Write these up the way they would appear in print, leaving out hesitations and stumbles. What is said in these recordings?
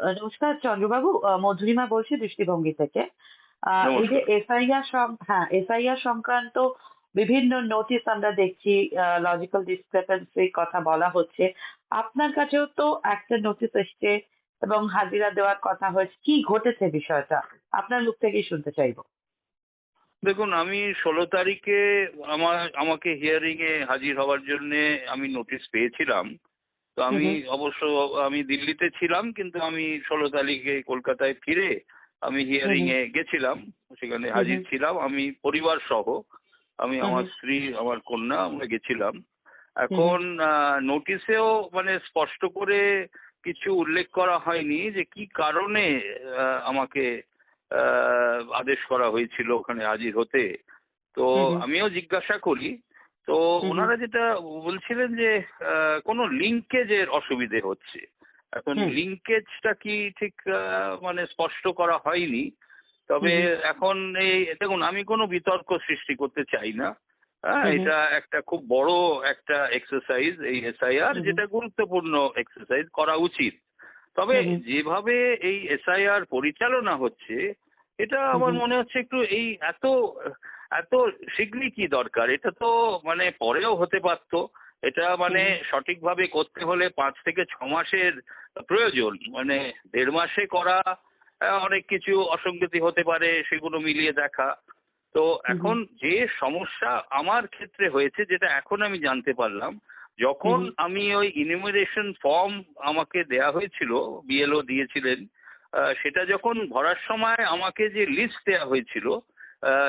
নমস্কার চন্দ্রবাবু, মধুরিমা বলছি দৃষ্টিভঙ্গি থেকে। এই যে নমস্কার। এসআইআর সংক্রান্ত বিভিন্ন নোটিশ আমরা দেখছি, লজিক্যাল ডিসক্রিপেন্সির কথা বলা হচ্ছে। আপনার কাছেও তো একটা নোটিশ এসছে এবং হাজিরা দেওয়ার কথা হয়েছে। কি ঘটেছে বিষয়টা? আপনার মুখ থেকেই শুনতে চাইবো। দেখুন, আমি 16 তারিখে আমাকে হিয়ারিং এ হাজির হওয়ার জন্য আমি নোটিশ পেয়েছিলাম। তো হুম হুম আমি দিল্লিতে ছিলাম, কিন্তু আমি 16 তারিখে কলকাতায় ফিরে আমি হুম হিয়ারিং এ গেছিলাম। সেখানে হুম হাজির ছিলাম আমি পরিবার সহ। আমি, হুম আমার হুম স্ত্রী, আমার কন্যা, আমরা গেছিলাম। হুম হুম এখন নোটিশেও মানে স্পষ্ট করে কিছু উল্লেখ করা হয়নি যে কি কারণে আমাকে আদেশ করা হয়েছিল ওখানে হাজির হতে। তো হুম হুম আমিও জিজ্ঞাসা করি। তো হুম হুম ওনারা যেটা বলছিলেন যে কোনো লিঙ্কেজের অসুবিধে হচ্ছে। এখন হুম লিঙ্কেজটা কি ঠিক মানে স্পষ্ট করা হয়নি। তবে হুম এখন এই দেখুন, আমি কোনো বিতর্ক সৃষ্টি করতে চাই না। হ্যাঁ, হুম এটা একটা খুব বড় একটা এক্সারসাইজ, এই এসআইআর, হুম যেটা গুরুত্বপূর্ণ এক্সারসাইজ করা উচিত। তবে হুম যেভাবে এই এসআইআর পরিচালনা হচ্ছে, এটা আমার হুম মনে হচ্ছে একটু এই এত এত শীঘ্রই কি দরকার? এটা তো মানে পরেও হতে পারতো। এটা মানে হুম সঠিকভাবে করতে হলে 5 থেকে 6 মাসের প্রয়োজন। মানে 1.5 মাসে করা অনেক কিছু অসঙ্গতি হতে পারে, সেগুলো মিলিয়ে দেখা। তো হুম এখন যে সমস্যা আমার ক্ষেত্রে হয়েছে, যেটা এখন আমি জানতে পারলাম, যখন হুম আমি ওই ইনুমারেশন ফর্ম আমাকে দেয়া হয়েছিল, বিএলও দিয়েছিলেন, সেটা যখন ভরার সময় আমাকে যে লিস্ট দেয়া হয়েছিল,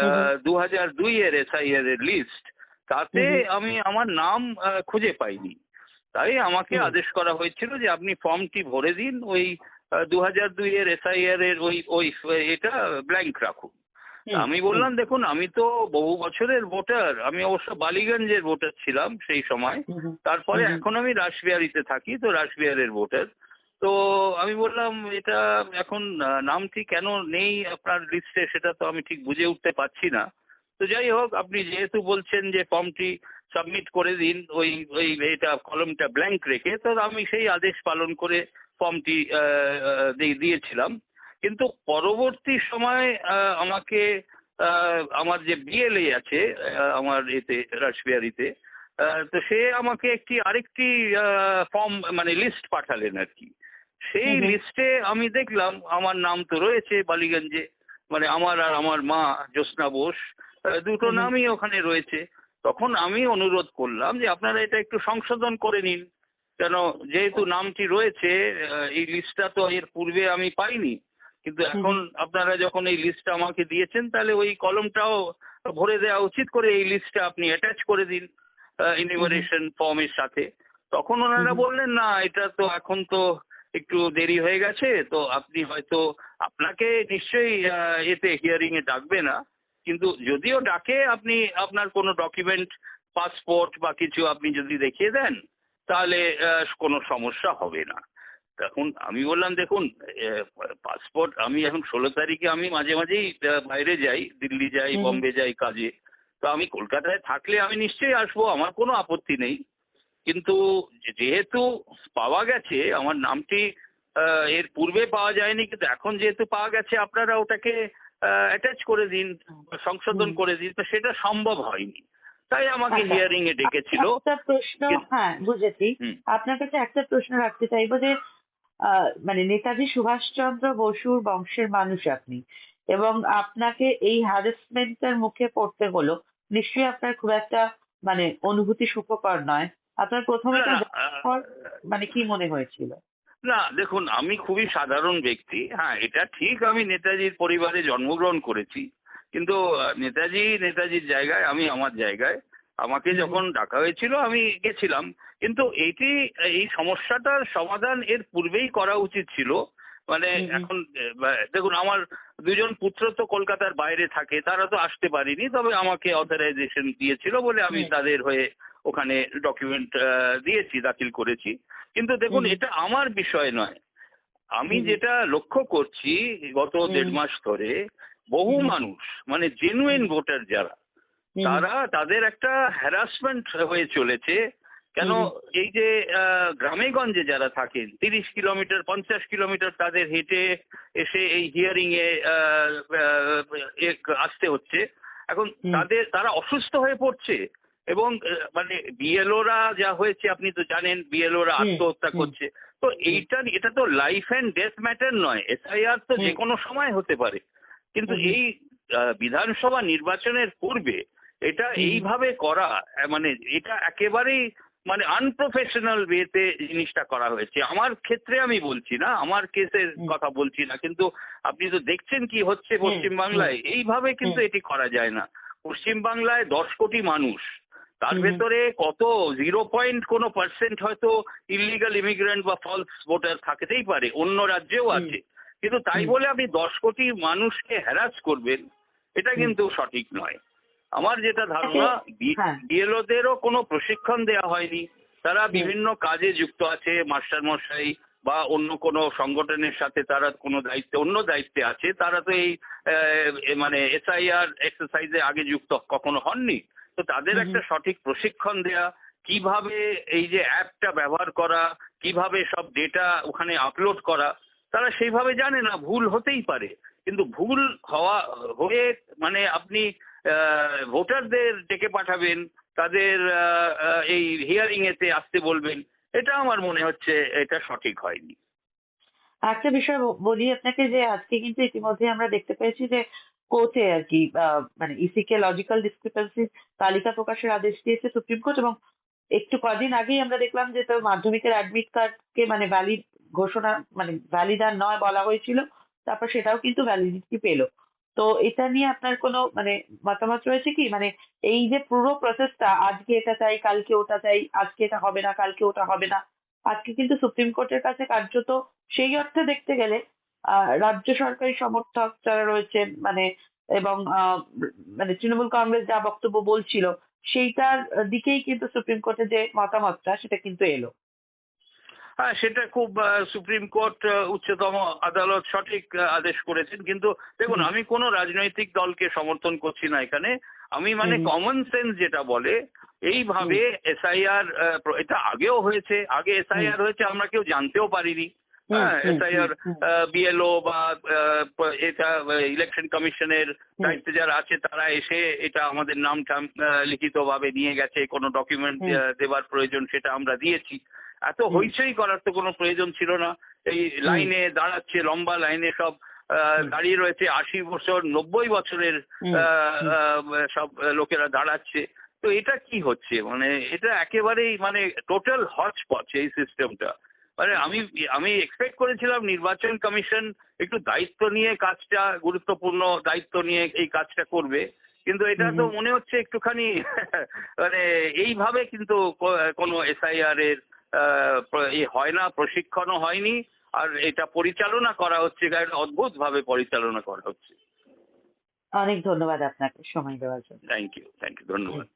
হুম 2002 এর এসআইআর এর লিস্ট, তাতে হুম আমি আমার নাম খুঁজে পাইনি। তাই আমাকে হুম আদেশ করা হয়েছিল যে আপনি ফর্মটি ভরে দিন, ওই 2002 এর এসআইআর এর ওই ওই এটা ব্ল্যাঙ্ক রাখুন। তা হুম আমি হুম বললাম, দেখুন আমি তো বহু বছরের ভোটার, আমি অবশ্য বালিগঞ্জের ভোটার ছিলাম সেই সময়। হুম হুম তারপরে হুম এখন আমি রাসবিহারীতে থাকি, তো রাসবিহারের ভোটার। তো আমি বললাম, এটা এখন নামটি কেন নেই আপনার লিস্টে, সেটা তো আমি ঠিক বুঝে উঠতে পারছি না। তো যাই হোক, আপনি যেহেতু বলছেন যে ফর্মটি সাবমিট করে দিন ওই ওই এটা কলমটা ব্ল্যাঙ্ক রেখে, তো আমি সেই আদেশ পালন করে ফর্মটি দিয়েছিলাম। কিন্তু পরবর্তী সময় আমাকে আমার যে বিএলএ আছে আমার এতে রাসবিহারীতে, তো সে আমাকে আরেকটি ফর্ম মানে লিস্ট পাঠালেন আর কি। সেই হুম লিস্টে আমি দেখলাম আমার নাম তো রয়েছে বালিগঞ্জে, মানে আমার আর আমার মা জ্যোৎস্না বোস, দুটো হুম নামই ওখানে রয়েছে। তখন আমি অনুরোধ করলাম যে আপনারা এটা একটু সংশোধন করে নিন, কেন যেহেতু নামটি রয়েছে, এই লিস্টটা তো এর পূর্বে আমি পাইনি। কিন্তু হুম এখন আপনারা যখন এই লিস্টটা আমাকে দিয়েছেন, তাহলে ওই কলমটাও ভরে দেওয়া উচিত, করে এই লিস্টটা আপনি অ্যাটাচ করে দিন হুম ইনুমারেশন ফর্মের সাথে। তখন ওনারা হুম বললেন, না এটা তো এখন তো একটু দেরি হয়ে গেছে, তো আপনি হয়তো, আপনাকে নিশ্চয়ই এতে হিয়ারিং এ ডাকবে না, কিন্তু যদিও ডাকে, আপনি আপনার কোনো ডকুমেন্ট, পাসপোর্ট বা কিছু আপনি যদি দেখিয়ে দেন, তাহলে কোনো সমস্যা হবে না। এখন আমি বললাম, দেখুন পাসপোর্ট, আমি এখন 16 তারিখে আমি মাঝে মাঝেই বাইরে যাই, দিল্লি যাই, হুম বম্বে যাই কাজে। তো আমি কলকাতায় থাকলে আমি নিশ্চয়ই আসবো, আমার কোনো আপত্তি নেই। কিন্তু যেহেতু পাওয়া গেছে আমার নামটি, এর পূর্বে পাওয়া যায়নি, কিন্তু এখন যেহেতু পাওয়া গেছে, আপনারা ওটাকে অ্যাটাচ করে দিন, সংশোধন হুম করে দিন, তো সেটা সম্ভব হয়নি। তাই আমাকে আচ্ছা, হিয়ারিং এ ডেকেছিল। একটা প্রশ্ন, হ্যাঁ বুঝেছি। হুম। আপনার কাছে একটা প্রশ্ন রাখতে চাইবো যে মানে নেতাজি সুভাষচন্দ্র বসুর বংশের মানুষ আপনি, এবং আপনাকে এই হ্যারাসমেন্টের মুখে পড়তে হলো, নিশ্চয়ই আপনার খুব একটা মানে অনুভূতি সুখকর নয়। আপনার প্রথম না, এটা না, জানার পর মানে কি মনে হয়েছিল? না, দেখুন আমি খুবই সাধারণ ব্যক্তি। হ্যাঁ, এটা ঠিক, আমি নেতাজির পরিবারে জন্মগ্রহণ করেছি, কিন্তু নেতাজির জায়গায়, আমি আমার জায়গায়। আমাকে হুম যখন ডাকা হয়েছিল আমি গেছিলাম, কিন্তু এই সমস্যাটার সমাধান এর পূর্বেই করা উচিত ছিল। মানে হুম হুম এখন দেখুন, আমার দুজন পুত্র তো কলকাতার বাইরে থাকে, তারা তো আসতে পারেনি, তবে আমাকে অথরাইজেশন দিয়েছিল বলে আমি হুম তাদের হয়ে ওখানে ডকুমেন্ট দিয়েছি, দাখিল করেছি। কিন্তু দেখুন, হুম এটা আমার বিষয় নয়। আমি হুম যেটা লক্ষ্য করছি গত হুম 1.5 মাস ধরে, বহু হুম মানুষ, মানে জেনুইন ভোটার যারা, হুম তারা, তাদের একটা হ্যারাসমেন্ট হয়ে চলেছে। কেন এই যে গ্রামে গঞ্জে যারা থাকেন 30 কিলোমিটার 50 কিলোমিটার তাদের হেঁটে এসে এই হিয়ারিং এ আসতে হচ্ছে। এখন তারা অসুস্থ হয়ে পড়ছে এবং মানে বিএলওরা যা হয়েছে আপনি তো জানেন, বিএলওরা আত্মহত্যা করছে। তো এটা তো লাইফ এন্ড ডেথ ম্যাটার নয়, এসআইআর তো যে কোনো সময় হতে পারে, কিন্তু এই বিধানসভা নির্বাচনের পূর্বে এটা এইভাবে করা মানে এটা একেবারেই মানে আনপ্রফেশনাল ওয়েতে জিনিসটা করা হয়েছে। আমার ক্ষেত্রে আমি বলছি না, আমার কেসের কথা বলছি না, কিন্তু আপনি তো দেখছেন কি হচ্ছে পশ্চিমবাংলায়। এইভাবে কিন্তু এটি করা যায় না। পশ্চিমবাংলায় 10 কোটি মানুষ, তার ভেতরে কত 0.কোনো% হয়তো ইলিগাল ইমিগ্রেন্ট বা ফলস ভোটার থাকতেই পারে, অন্য রাজ্যেও আছে, কিন্তু তাই বলে আপনি 10 কোটি মানুষকে হ্যারাস করবেন, এটা কিন্তু সঠিক নয়। আমার যেটা ধারণা, বিএলওদেরও কোনো প্রশিক্ষণ দেওয়া হয়নি, তারা বিভিন্ন কাজে যুক্ত আছে, মাস্টার মশাই বা অন্য কোনো সংগঠনের সাথে তারা কোনো অন্য দায়িত্বে আছে, তারা তো এই মানে এসআইআর এক্সারসাইজে আগে যুক্ত কখনো হননি। তো তাদের একটা সঠিক প্রশিক্ষণ দেয়া, কিভাবে এই যে অ্যাপটা ব্যবহার করা, কিভাবে সব ডেটা ওখানে আপলোড করা, তারা সেইভাবে জানে না। ভুল হতেই পারে, কিন্তু ভুল হয়ে মানে আপনি ভোটারদের ডেকে পাঠাবেন, তাদের এই হিয়ারিং এতে আসতে বলবেন, এটা আমার মনে হচ্ছে এটা সঠিক হয়নি। একটা বিষয় বলি আপনাকে যে আজকে কিন্তু ইতিমধ্যে আমরা দেখতে পেয়েছি যে কোর্টে আর কি মানে ইসি কে লজিক্যাল ডিসক্রিপেন্সি তালিকা প্রকাশের আদেশ দিয়েছে সুপ্রিম কোর্ট, এবং একটু কদিন আগেই আমরা দেখলাম যে তোর মাধ্যমিকের অ্যাডমিট কার্ডকে মানে ভ্যালিড ঘোষণা মানে ভ্যালিড আর নয় বলা হয়েছিল, তারপর সেটাও কিন্তু ভ্যালিডিটি পেলো। তো এটা নিয়ে আপনার কোনো মানে মতামত রয়েছে কি? মানে এই যে পুরো প্রসেসটা, আজকে এটা চাই কালকে ওটা চাই, আজকে এটা হবে না কালকে ওটা হবে না, আজকে কিন্তু সুপ্রিম কোর্টের কাছে কার্যত সেই অর্থে দেখতে গেলে রাজ্য সরকারি সমর্থক যারা রয়েছে মানে এবং মানে তৃণমূল কংগ্রেস যা বক্তব্য বলছিল সেইটার দিকেই কিন্তু সুপ্রিম কোর্টের যে মতামতটা সেটা কিন্তু এলো। হ্যাঁ, সেটা খুব সুপ্রিম কোর্ট উচ্চতম আদালত সঠিক আদেশ করেছেন। কিন্তু দেখুন, আমি কোনো রাজনৈতিক দলকে সমর্থন করছি না এখানে। আমি মানে কমন সেন্স যেটা বলে, এইভাবে এসআইআর এটা আগেও হয়েছে, আগে এসআইআর হয়েছে আমরা কেউ জানতেও পারিনি। হ্যাঁ, এসআইআর বিএলও বা এটা ইলেকশন কমিশনের দায়িত্বে যারা আছে তারা এসে এটা আমাদের নাম লিখিত ভাবে নিয়ে গেছে, কোনো ডকুমেন্ট দেবার প্রয়োজন সেটা আমরা দিয়েছি। এত হইচই করার তো কোনো প্রয়োজন ছিল না। এই লাইনে দাঁড়াচ্ছে, লম্বা লাইনে সব দাঁড়িয়ে রয়েছে, 80 বছর 90 বছরের সব লোকেরা দাঁড়াচ্ছে। তো এটা কি হচ্ছে? মানে এটা একেবারেই মানে টোটাল হচপচ এই সিস্টেমটা। মানে আমি এক্সপেক্ট করেছিলাম নির্বাচন কমিশন একটু দায়িত্ব নিয়ে কাজটা, গুরুত্বপূর্ণ দায়িত্ব নিয়ে এই কাজটা করবে, কিন্তু এটা তো মনে হচ্ছে একটুখানি মানে এইভাবে কিন্তু কোনো এসআইআর এর হয় না, প্রশিক্ষণও হয়নি, আর এটা পরিচালনা করা হচ্ছে অদ্ভুত ভাবে পরিচালনা করা হচ্ছে। অনেক ধন্যবাদ আপনাকে সময় দেওয়ার জন্য। থ্যাংক ইউ, ধন্যবাদ।